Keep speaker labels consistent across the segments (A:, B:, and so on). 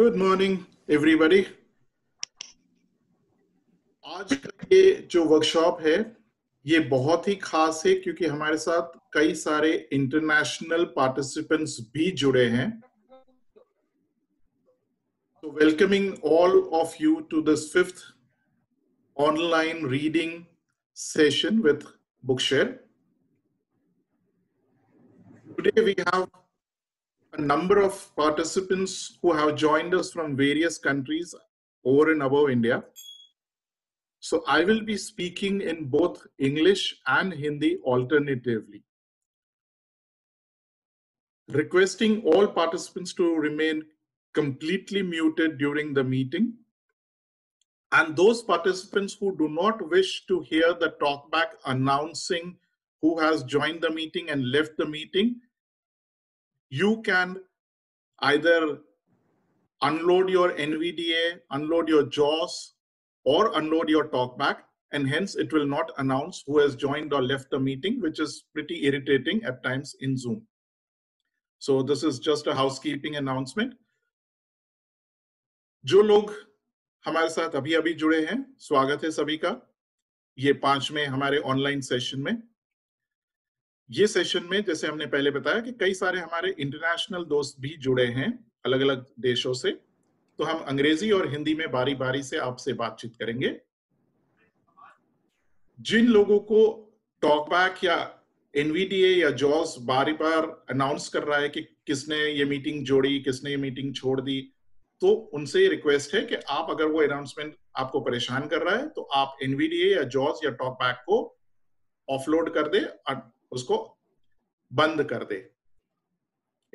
A: Good morning everybody. आज का ये जो वर्कशॉप है ये बहुत ही खास है क्योंकि हमारे साथ कई सारे इंटरनेशनल पार्टिसिपेंट्स भी जुड़े हैं। So welcoming all of you to this 5th online reading session with Bookshare. Today we have a number of participants who have joined us from various countries over and above India. So I will be speaking in both English and Hindi alternatively. Requesting all participants to remain completely muted during the meeting. And those participants who do not wish to hear the talkback announcing who has joined the meeting and left the meeting, you can either unload your NVDA, unload your JAWS, or unload your talkback, and hence it will not announce who has joined or left the meeting, which is pretty irritating at times in Zoom. So this is just a housekeeping announcement. जो लोग हमारे साथ अभी अभी जुड़े हैं, स्वागत है सभी का ये 5वें हमारे ऑनलाइन सेशन में। ये सेशन में जैसे हमने पहले बताया कि कई सारे हमारे इंटरनेशनल दोस्त भी जुड़े हैं अलग अलग देशों से, तो हम अंग्रेजी और हिंदी में बारी बारी से आपसे बातचीत करेंगे। जिन लोगों को टॉकबैक या एनवीडीए या जॉस बारी बार अनाउंस कर रहा है कि किसने ये मीटिंग जोड़ी, किसने ये मीटिंग छोड़ दी, तो उनसे रिक्वेस्ट है कि आप अगर वो अनाउंसमेंट आपको परेशान कर रहा है तो आप एनवीडीए या जॉस या टॉकबैक को ऑफलोड कर दे और उसको बंद कर दे।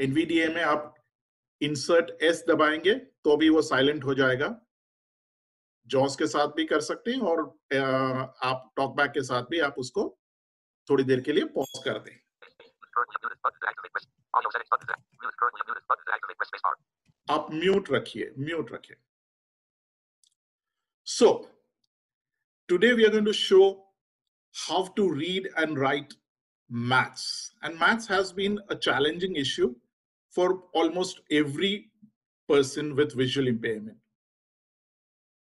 A: एनवीडीए में आप इंसर्ट एस दबाएंगे तो भी वो साइलेंट हो जाएगा। जॉस के साथ भी कर सकते हैं और आप टॉकबैक के साथ भी आप उसको थोड़ी देर के लिए पॉज कर दें। आप म्यूट रखिए। So today we are going to show how to read and write maths, and maths has been a challenging issue for almost every person with visual impairment.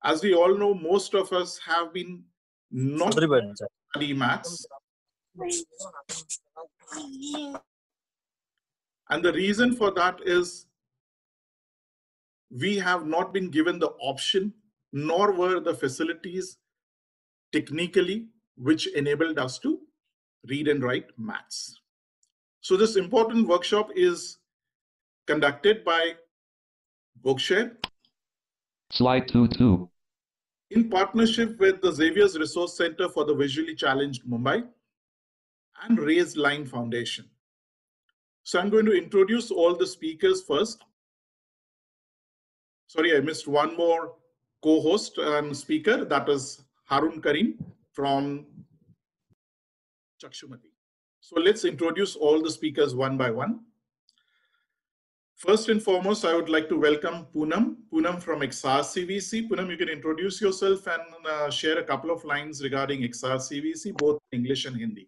A: As we all know, most of us have been not study maths, and the reason for that is we have not been given the option, nor were the facilities technically which enabled us to read and write maths. So this important workshop is conducted by Bookshare.
B: Slide 2
A: in partnership with the Xavier's Resource Center for the Visually Challenged Mumbai and Raise Line Foundation. So I'm going to introduce all the speakers first. Sorry, I missed one more co-host and speaker, that is Harun Karim from Chakshumati. So let's introduce all the speakers one by one. First and foremost, I would like to welcome Poonam from XR-CVC. Poonam, you can introduce yourself and share a couple of lines regarding XR-CVC, both English and Hindi.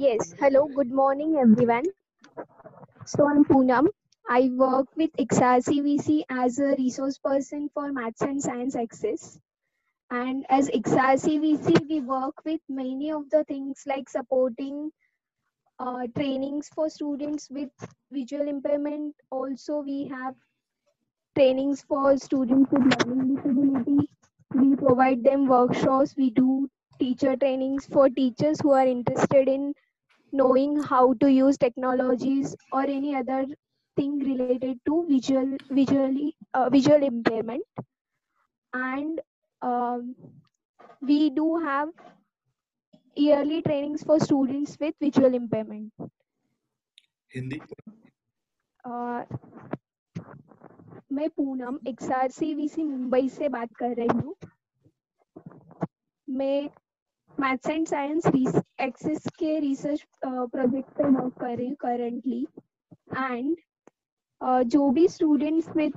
C: Yes, hello, good morning everyone. So I'm Poonam. I work with XR-CVC as a resource person for Maths and Science Access. And as XR-CVC, we work with many of the things like supporting trainings for students with visual impairment. Also, we have trainings for students with learning disability. We provide them workshops. We do teacher trainings for teachers who are interested in knowing how to use technologies or any other thing related to visual impairment. And we do have yearly trainings for students with visual impairment.
A: Hindi.
C: मैं Poonam XR-CVC Mumbai से बात कर रही हूँ। मैं maths and science access के research project पे work कर रही हूँ करंटली। एंड जो भी स्टूडेंट्स विद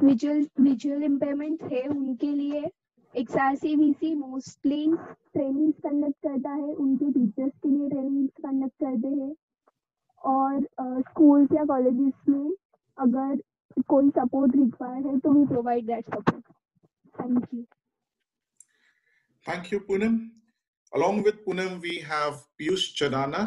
C: विजुअल इम्पेयरमेंट है उनके लिए XR-CVC मोस्टली ट्रेनिंग्स कंडक्ट करता है, उनके टीचर्स के लिए ट्रेनिंग्स कंडक्ट करते हैं। और स्कूल्स या कॉलेजेस में अगर कोई सपोर्ट रिक्वायर्ड है तो we provide that support. Thank you.
A: Thank you, Poonam. Along with Poonam, we have Piyush Chadana.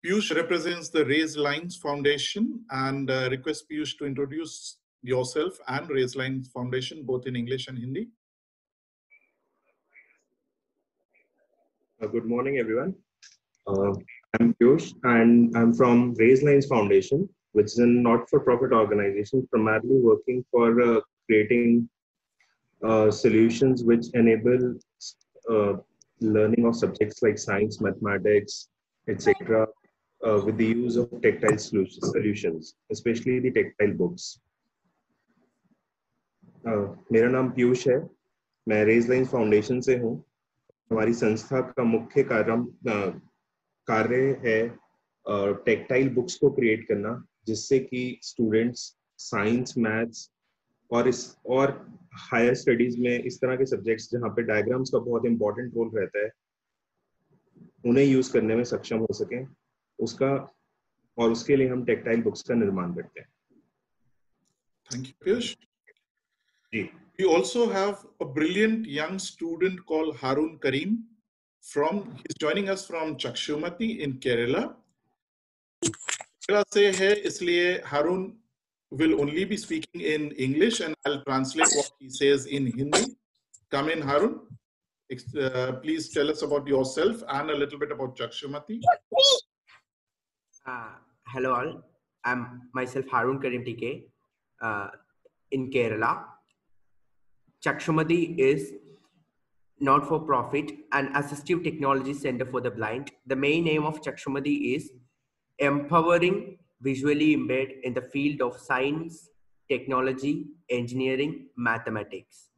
A: Piyush represents the Raise Lines Foundation, and request Piyush to introduce yourself and Raise Lines Foundation, both in English and Hindi.
D: Good morning, everyone. I'm Piyush, and I'm from Raise Lines Foundation, which is a not-for-profit organization primarily working for creating solutions which enable learning of subjects like science, mathematics, etc., with the use of tactile solutions, especially the tactile books. मेरा नाम पीयूष है, मैं raise lines foundation से हूँ. हमारी संस्था का मुख्य कार्य है टेक्टाइल बुक्स को क्रिएट करना, जिससे कि स्टूडेंट्स साइंस, मैथ्स और हायर स्टडीज में इस तरह के सब्जेक्ट्स जहाँ पे डायग्राम्स का बहुत इंपॉर्टेंट रोल रहता है, उन्हें यूज करने में सक्षम हो सकें. उसके लिए हम टेक्टाइल बुक्स का निर्माण करते हैं.
A: Thank you, Piyush.
D: Ji.
A: We also have a brilliant young student called Harun Karim. He's joining us from Chakshumati in Kerala. Kerala se hai, isliye Harun will only be speaking in English, and I'll translate what he says in Hindi. Come in, Harun. Please tell us about yourself and a little bit about Chakshumati.
E: Hello all. I'm myself Harun Karim TK in Kerala. Chakshumati is not-for-profit and assistive technology center for the blind. The main aim of Chakshumati is empowering visually impaired in the field of science, technology, engineering, mathematics.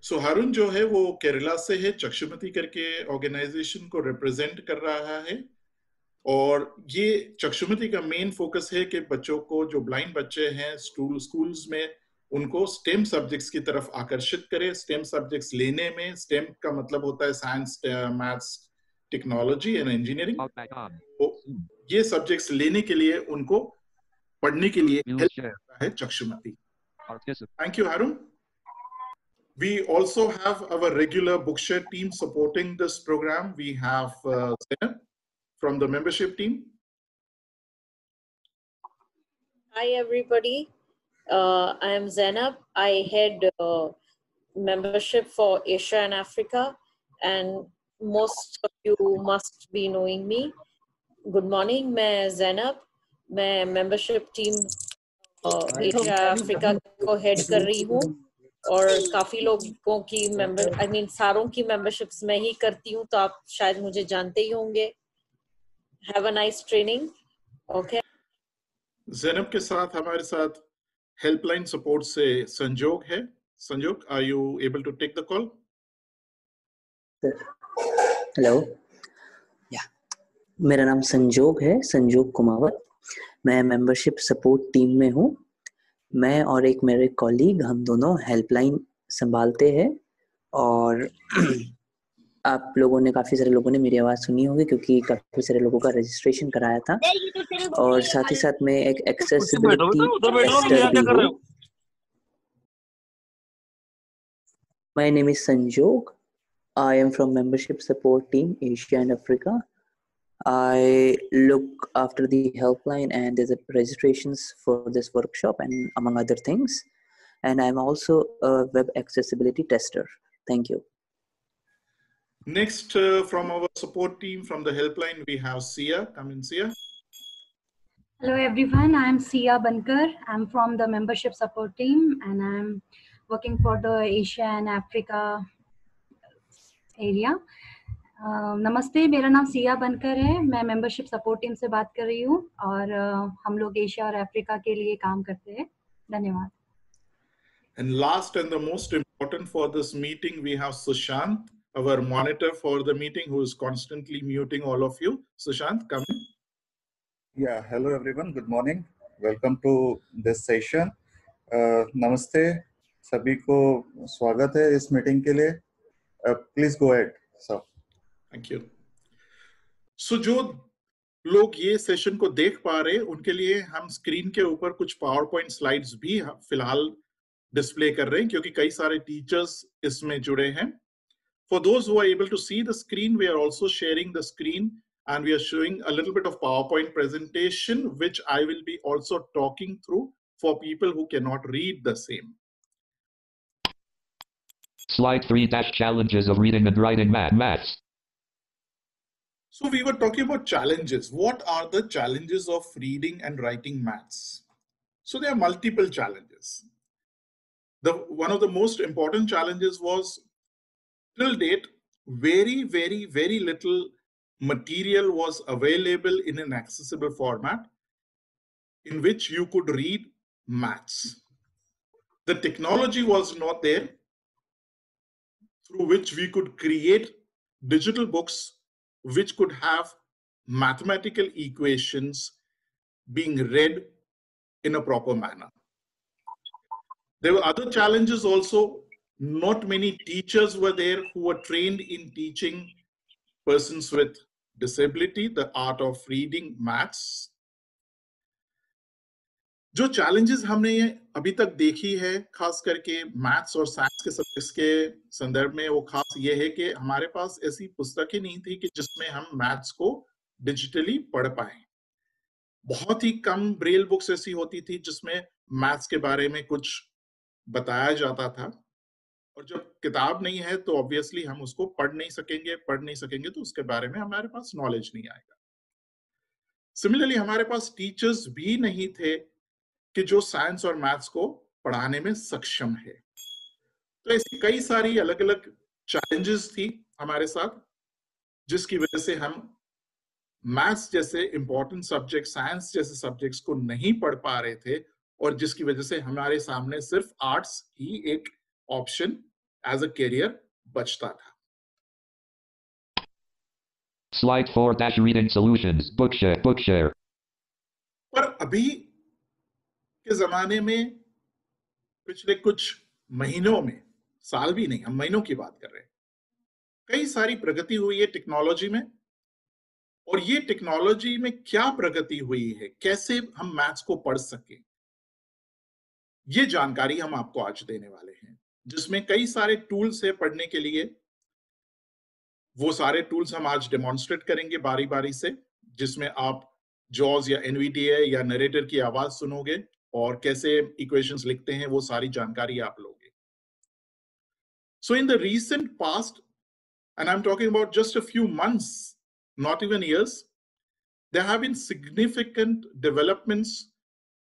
A: So Harun जो है वो केरला से है, चक्षुमती करके organisation को represent कर रहा है, और ये चक्षुमती का मेन फोकस है कि बच्चों को, जो ब्लाइंड बच्चे हैं, स्कूल्स में उनको स्टेम सब्जेक्ट्स की तरफ आकर्षित करे. स्टेम सब्जेक्ट्स लेने में, स्टेम का मतलब होता है science, maths, technology and engineering. तो ये सब्जेक्ट्स लेने के लिए, उनको पढ़ने के लिए हेल्प करता है Chakshumati. Thank you Harun. We also have our regular Bookshare team supporting this program. We have Zainab from the membership team.
F: Hi everybody, I am Zainab. I head membership for Asia and Africa, and most of you must be knowing me. Good morning, मैं Zainab, मैं membership team Asia Africa को head कर रही हूँ, और काफी लोगों की सारों की memberships मैं ही करती हूँ, तो आप शायद मुझे जानते ही होंगे. Have a nice training. Okay.
A: Zainab के साथ हमारे साथ हेल्पलाइन सपोर्ट से संजोग है. संजोग, are you able to take the call?
G: Hello, मेरा नाम संजोग है, संजोग कुमावत. मैं मेंबरशिप सपोर्ट टीम में हूँ. मैं और एक मेरे कॉलीग, हम दोनों हेल्पलाइन संभालते हैं, और आप लोगों ने, काफ़ी सारे लोगों ने मेरी आवाज़ सुनी होगी, क्योंकि काफ़ी सारे लोगों का रजिस्ट्रेशन कराया था. और साथ ही साथ मैं एक एक्सेसिबिलिटी टेस्टर भी हूँ. My name is Sanjog. I am from membership support team Asia and Africa. I look after the helpline and there's registrations for this workshop and among other things. And I'm also a web accessibility tester. Thank you.
A: Next, from our support team from the helpline, we have Sia. Come in, Sia.
H: Hello everyone, I'm Sia Bankar. I'm from the membership support team and I'm working for the Asia and Africa area. नमस्ते, मेरा नाम सिया बनकर है. मैं membership support team से बात कर रही हूँ, और हम लोग एशिया और अफ्रीका के लिए काम करते हैं. धन्यवाद.
A: And last and the most important for this meeting, we have Sushant, our monitor for the meeting, who is constantly muting all of you. Sushant, come in.
I: Yeah, hello everyone. Good morning. Welcome to this session. Namaste. सभी को स्वागत है इस meeting के लिए. Please go ahead. So.
A: Thank you. So, जो लोग ये सेशन को देख पा रहे, उनके लिए हम स्क्रीन के ऊपर कुछ पावर पॉइंट स्लाइड्स भी फिलहाल डिस्प्ले कर रहे हैं, क्योंकि कई सारे टीचर्स इसमें जुड़े हैं. For those who are able to see the screen, we are also sharing the screen and we are showing a little bit of PowerPoint presentation, which I will be also talking through for people who cannot read the same.
B: Slide 3-challenges of reading and writing maths.
A: So we were talking about challenges. What are the challenges of reading and writing maths? So there are multiple challenges. One of the most important challenges was, till date, very, very, very little material was available in an accessible format in which you could read maths. The technology was not there through which we could create digital books which could have mathematical equations being read in a proper manner. There were other challenges also. Not many teachers were there who were trained in teaching persons with disability the art of reading maths. जो challenges हमने अभी तक देखी है, खास करके maths और science के सब्जेक्ट्स के संदर्भ में, वो खास ये है कि हमारे पास ऐसी पुस्तकें नहीं थी कि जिसमें हम मैथ्स को डिजिटली पढ़ पाएं. बहुत ही कम ब्रेल बुक्स ऐसी होती थी जिसमें मैथ्स के बारे में कुछ बताया जाता था, और जब किताब नहीं है तो ऑब्वियसली हम उसको पढ़ नहीं सकेंगे तो उसके बारे में हमारे पास नॉलेज नहीं आएगा. सिमिलरली हमारे पास टीचर्स भी नहीं थे कि जो साइंस और मैथ्स को पढ़ाने में सक्षम है. तो ऐसी कई सारी अलग अलग चैलेंजेस थी हमारे साथ, जिसकी वजह से हम मैथ्स जैसे इंपॉर्टेंट सब्जेक्ट, साइंस जैसे सब्जेक्ट्स को नहीं पढ़ पा रहे थे, और जिसकी वजह से हमारे सामने सिर्फ आर्ट्स ही एक ऑप्शन एज अ करियर बचता था.
B: Slide 4-reading solutions. Bookshare.
A: पर अभी के जमाने में, पिछले कुछ महीनों में, साल भी नहीं, हम महीनों की बात कर रहे हैं, कई सारी प्रगति हुई है टेक्नोलॉजी में. और ये टेक्नोलॉजी में क्या प्रगति हुई है, कैसे हम मैथ्स को पढ़ सके, ये जानकारी हम आपको आज देने वाले हैं, जिसमें कई सारे टूल्स है पढ़ने के लिए. वो सारे टूल्स हम आज डेमोन्स्ट्रेट करेंगे बारी बारी से, जिसमें आप जॉज या एनवीडीए या नरेटर की आवाज सुनोगे और कैसे इक्वेशंस लिखते हैं, वो सारी जानकारी आप लोगे. So in the recent past, and I'm talking about just a few months, not even years, there have been significant developments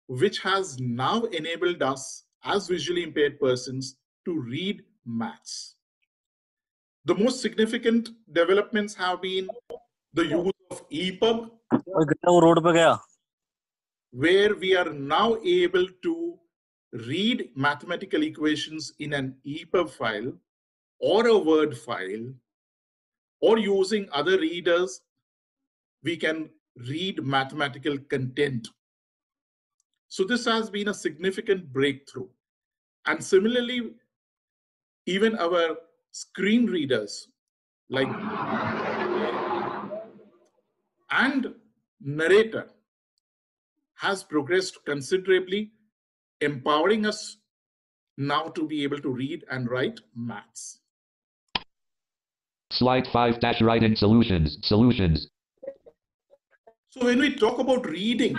A: which has now enabled us as visually impaired persons to read maths. The most significant developments have been the use of EPUB, where we are now able to read mathematical equations in an EPUB file or a Word file, or using other readers, we can read mathematical content. So this has been a significant breakthrough. And similarly, even our screen readers like and narrator has progressed considerably, empowering us now to be able to read and write maths.
B: Slide 5-writing solutions.
A: So when we talk about reading,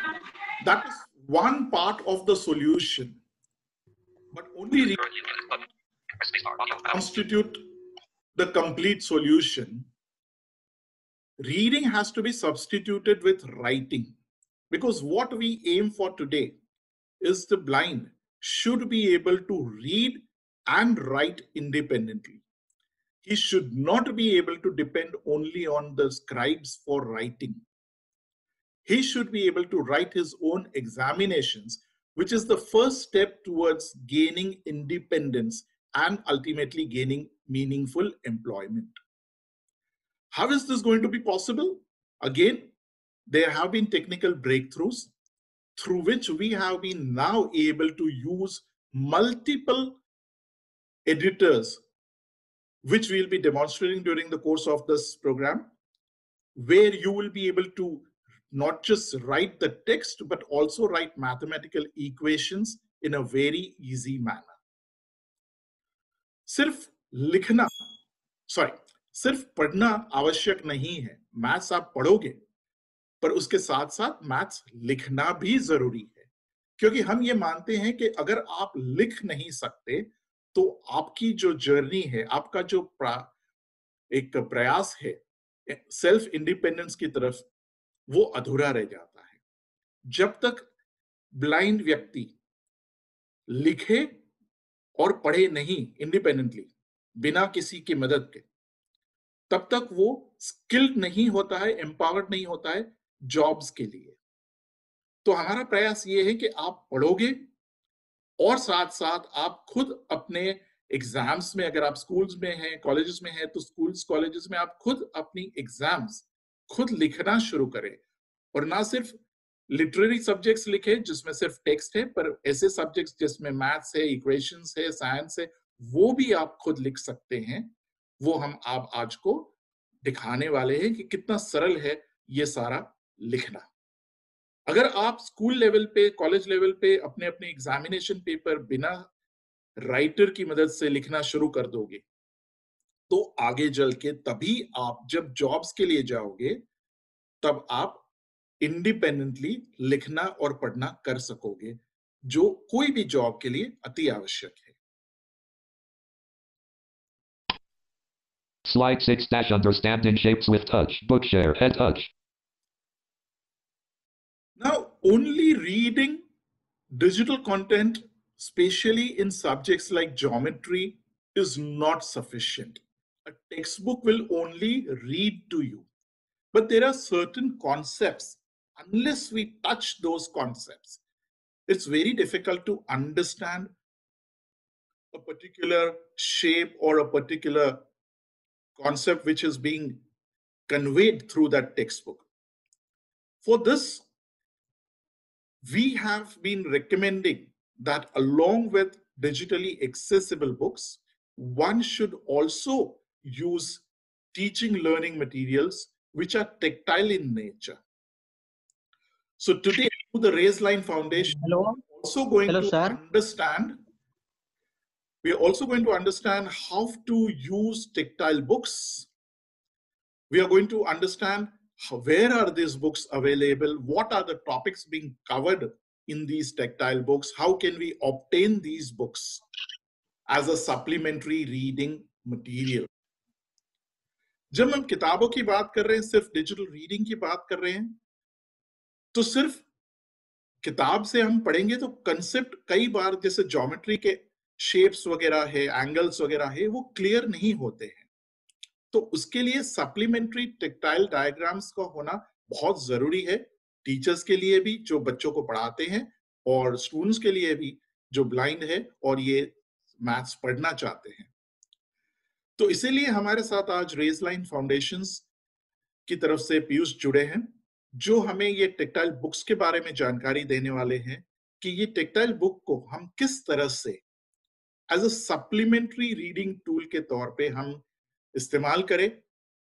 A: that is one part of the solution, but only reading constitute the complete solution. Reading has to be substituted with writing, because what we aim for today is the blind should be able to read and write independently. He should not be able to depend only on the scribes for writing. He should be able to write his own examinations, which is the first step towards gaining independence and ultimately gaining meaningful employment. How is this going to be possible? Again, there have been technical breakthroughs through which we have been now able to use multiple editors, which we'll be demonstrating during the course of this program, where you will be able to not just write the text, but also write mathematical equations in a very easy manner. सिर्फ लिखना, सिर्फ पढ़ना आवश्यक नहीं है. Maths आप पढ़ोगे, पर उसके साथ साथ मैथ्स लिखना भी जरूरी है, क्योंकि हम ये मानते हैं कि अगर आप लिख नहीं सकते तो आपकी जो जर्नी है, आपका जो एक प्रयास है सेल्फ इंडिपेंडेंस की तरफ, वो अधूरा रह जाता है. जब तक ब्लाइंड व्यक्ति लिखे और पढ़े नहीं इंडिपेंडेंटली, बिना किसी की मदद के, तब तक वो स्किल्ड नहीं होता है, एम्पावर्ड नहीं होता है जॉब्स के लिए. तो हमारा प्रयास ये है कि आप पढ़ोगे और साथ साथ आप खुद अपने एग्जाम्स में, अगर आप स्कूल्स में हैं, कॉलेजेस में हैं, तो स्कूल्स कॉलेजेस में आप खुद अपनी एग्जाम्स खुद लिखना शुरू करें. और ना सिर्फ लिटरेरी सब्जेक्ट्स लिखे जिसमें सिर्फ टेक्स्ट है, पर ऐसे सब्जेक्ट्स जिसमें मैथ्स है, इक्वेशंस है, साइंस है, वो भी आप खुद लिख सकते हैं. वो हम आप आज को दिखाने वाले हैं कि कितना सरल है ये सारा लिखना. अगर आप स्कूल लेवल पे, कॉलेज लेवल पे अपने अपने एग्जामिनेशन पेपर बिना राइटर की मदद से लिखना शुरू कर दोगे, तो आगे चल के तभी आप जब जॉब्स के लिए जाओगे, तब आप इंडिपेंडेंटली लिखना और पढ़ना कर सकोगे, जो कोई भी जॉब के लिए अति आवश्यक है.
B: Slide 6 understanding shapes with touch. Bookshare, head touch.
A: Now, only reading digital content, especially in subjects like geometry, is not sufficient. A textbook will only read to you. But there are certain concepts, unless we touch those concepts, it's very difficult to understand a particular shape or a particular concept which is being conveyed through that textbook. For this, we have been recommending that along with digitally accessible books, one should also use teaching learning materials which are tactile in nature. So today, through the Raisline Foundation, we are also going to understand how to use tactile books. We are going to understand where are these books available, what are the topics being covered in these tactile books, how can we obtain these books as a supplementary reading material. जब हम किताबों की बात कर रहे हैं, सिर्फ digital reading की बात कर रहे हैं, तो सिर्फ किताब से हम पढ़ेंगे तो कंसेप्ट कई बार जैसे ज्योमेट्री के शेप्स वगैरह है, एंगल्स वगैरह है, वो क्लियर नहीं होते हैं. तो उसके लिए सप्लीमेंट्री टेक्टाइल डायग्राम्स का होना बहुत जरूरी है, टीचर्स के लिए भी जो बच्चों को पढ़ाते हैं और स्टूडेंट्स के लिए भी जो ब्लाइंड है और ये मैथ्स पढ़ना चाहते हैं. तो इसीलिए हमारे साथ आज रेजलाइन फाउंडेशंस की तरफ से पीयूष जुड़े हैं, जो हमें ये टेक्टाइल बुक्स के बारे में जानकारी देने वाले हैं कि ये टेक्टाइल बुक को हम किस तरह से as a supplementary reading tool के तौर पे हम इस्तेमाल करें,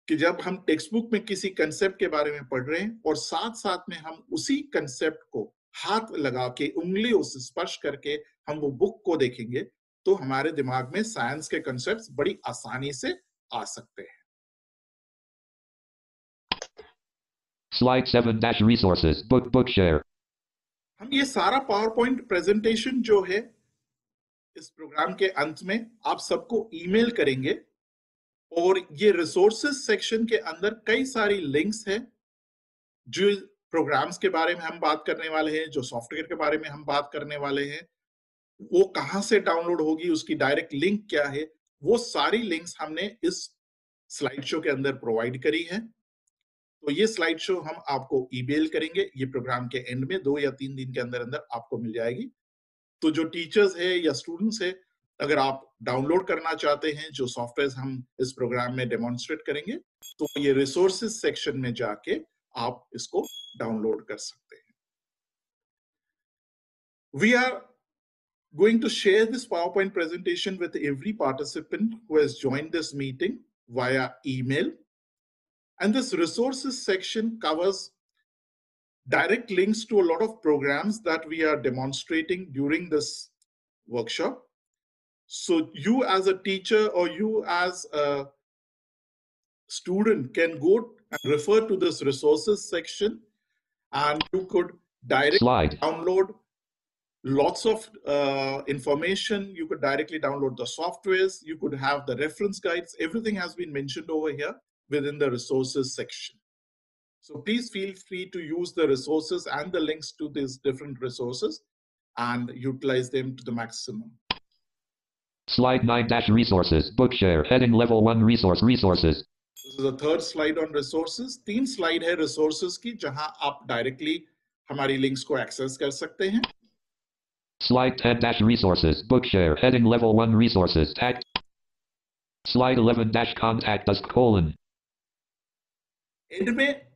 A: कि जब हम टेक्स्ट बुक में किसी कंसेप्ट के बारे में पढ़ रहे हैं और साथ साथ में हम उसी कंसेप्ट को हाथ लगा के, उंगलियों से स्पर्श करके हम वो बुक को देखेंगे, तो हमारे दिमाग में साइंस के कंसेप्ट्स बड़ी आसानी से आ सकते हैं.
B: Slide 7 resources, Bookshare.
A: हम ये सारा पावर पॉइंट प्रेजेंटेशन जो है इस प्रोग्राम के अंत में आप सबको ईमेल करेंगे, और ये रिसोर्सेज सेक्शन के अंदर कई सारी लिंक्स हैं, जो प्रोग्राम्स के बारे में हम बात करने वाले हैं, जो सॉफ्टवेयर के बारे में हम बात करने वाले हैं, वो कहां से डाउनलोड होगी, उसकी डायरेक्ट लिंक क्या है, वो सारी लिंक्स हमने इस स्लाइड शो के अंदर प्रोवाइड करी है. तो ये स्लाइड शो हम आपको ईमेल करेंगे, ये प्रोग्राम के एंड में 2 या 3 दिन के अंदर अंदर आपको मिल जाएगी. तो जो टीचर्स है या स्टूडेंट्स है, अगर आप डाउनलोड करना चाहते हैं जो सॉफ्टवेयर हम इस प्रोग्राम में डेमोन्स्ट्रेट करेंगे, तो ये रिसोर्सेज सेक्शन में जाके आप इसको डाउनलोड कर सकते हैं. We are going to share this PowerPoint presentation with every participant who has joined this meeting via email. And this resources section covers direct links to a lot of programs that we are demonstrating during this workshop. So you as a teacher or you as a student can go and refer to this resources section, and you could directly download lots of information. You could directly download the softwares. You could have the reference guides. Everything has been mentioned over here within the resources section. So please feel free to use the resources and the links to these different resources and utilize them to the maximum.
B: Slide 9-resources, Bookshare, heading level 1 resources.
A: This is the third slide on resources. 3 slide है resources की, जहां आप directly हमारी links को access कर सकते हैं.
B: Slide 10-resources, Bookshare, heading level 1 resources, tag. Slide 11-contact us :
A: and में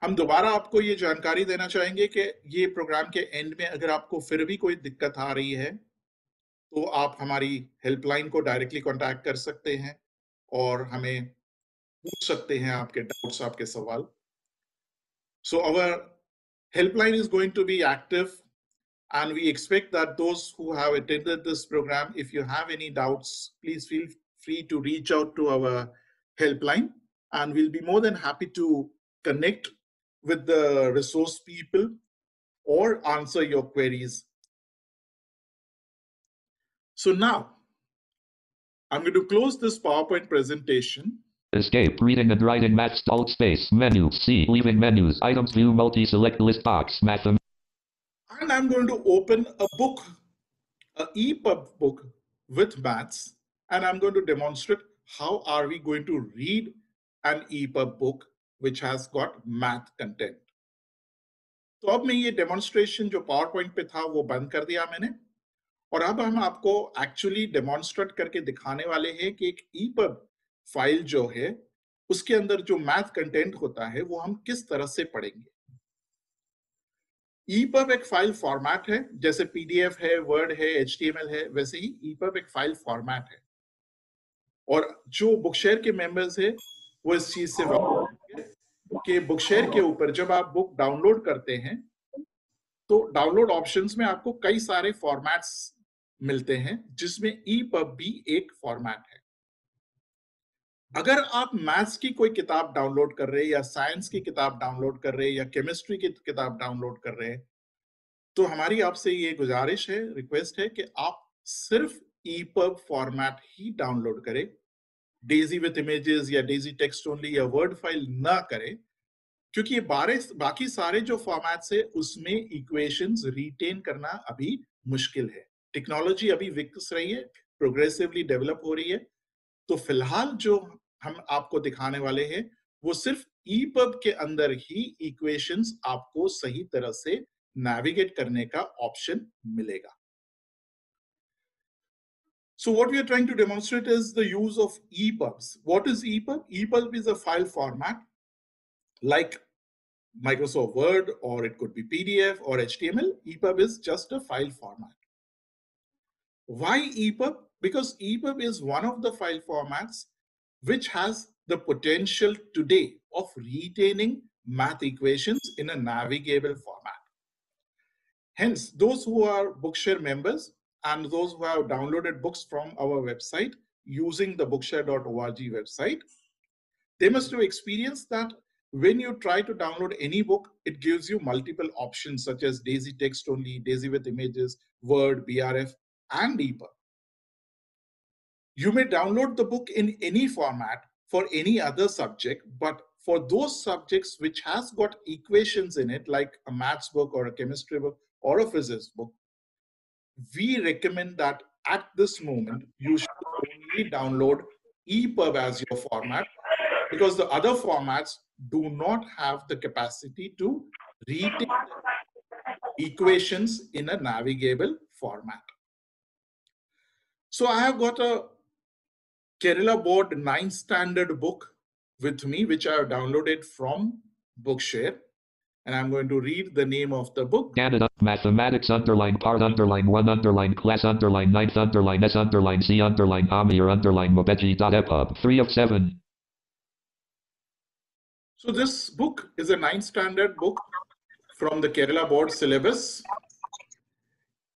A: हम दोबारा आपको ये जानकारी देना चाहेंगे कि ये प्रोग्राम के एंड में अगर आपको फिर भी कोई दिक्कत आ रही है तो आप हमारी हेल्पलाइन को डायरेक्टली कांटेक्ट कर सकते हैं और हमें पूछ सकते हैं आपके डाउट्स, आपके सवाल. So our helpline is going to be active and we expect that those who have attended this program, if you have any doubts, please feel free to reach out to our helpline, and we'll be more than happy to connect with the resource people or answer your queries. So now I'm going to close this PowerPoint presentation.
B: Escape, reading and writing maths, alt space, menu, C, leaving menus, items, view, multi-select list box, math.
A: And I'm going to open a book, an EPUB book with maths, and I'm going to demonstrate how are we going to read an EPUB book which has got math content. तो अब मैं ये demonstration जो PowerPoint पे था वो बंद कर दिया मैंने, और अब हम आपको actually demonstrate करके दिखाने वाले हैं कि एक EPUB फाइल जो है उसके अंदर जो math content होता है वो हम किस तरह से पढ़ेंगे. EPUB एक फाइल फॉर्मेट है, जैसे PDF है, वर्ड है, HTML है, वैसे ही EPUB एक फाइल फॉर्मेट है. और जो बुकशेयर के मेंबर्स है वो इस चीज से वाकिफ है कि बुकशेयर के ऊपर जब आप बुक डाउनलोड करते हैं तो डाउनलोड ऑप्शंस में आपको कई सारे फॉर्मेट्स मिलते हैं, जिसमें EPUB भी एक फॉर्मेट है. अगर आप मैथ्स की कोई किताब डाउनलोड कर रहे हैं या साइंस की किताब डाउनलोड कर रहे हैं या केमिस्ट्री की किताब डाउनलोड कर रहे हैं, तो हमारी आपसे ये गुजारिश है, रिक्वेस्ट है कि आप सिर्फ EPUB फॉर्मेट ही डाउनलोड करें. डेजी विद इमेजेस या डेजी टेक्स्ट ओनली या वर्ड फाइल ना करें, क्योंकि ये बाकी सारे जो फॉर्मेट्स है उसमें इक्वेशंस रिटेन करना अभी मुश्किल है. टेक्नोलॉजी अभी विकसित रही है, प्रोग्रेसिवली डेवलप हो रही है. तो फिलहाल जो हम आपको दिखाने वाले हैं वो सिर्फ EPUB के अंदर ही इक्वेशंस आपको सही तरह से नेविगेट करने का ऑप्शन मिलेगा. So what we are trying to demonstrate is the use of EPUBs. What is EPUB? EPUB is a file format like Microsoft Word, or it could be PDF or HTML. EPUB is just a file format. Why EPUB? Because EPUB is one of the file formats which has the potential today of retaining math equations in a navigable format. Hence, those who are Bookshare members and those who have downloaded books from our website using the bookshare.org website, they must have experienced that when you try to download any book, it gives you multiple options such as Daisy text only, Daisy with images, Word, BRF, and EPUB. You may download the book in any format for any other subject, but for those subjects which has got equations in it, like a maths book or a chemistry book or a physics book, we recommend that at this moment, you should only download EPUB as your format, because the other formats do not have the capacity to retain equations in a navigable format. So I have got a Kerala Board 9th standard book with me, which I have downloaded from Bookshare. And I'm going to read the name of the book.
B: Canada, Mathematics _part _1 class _9th S C Amir Mobeji.epub 3 of 7.
A: So this book is a 9th standard book from the Kerala board syllabus.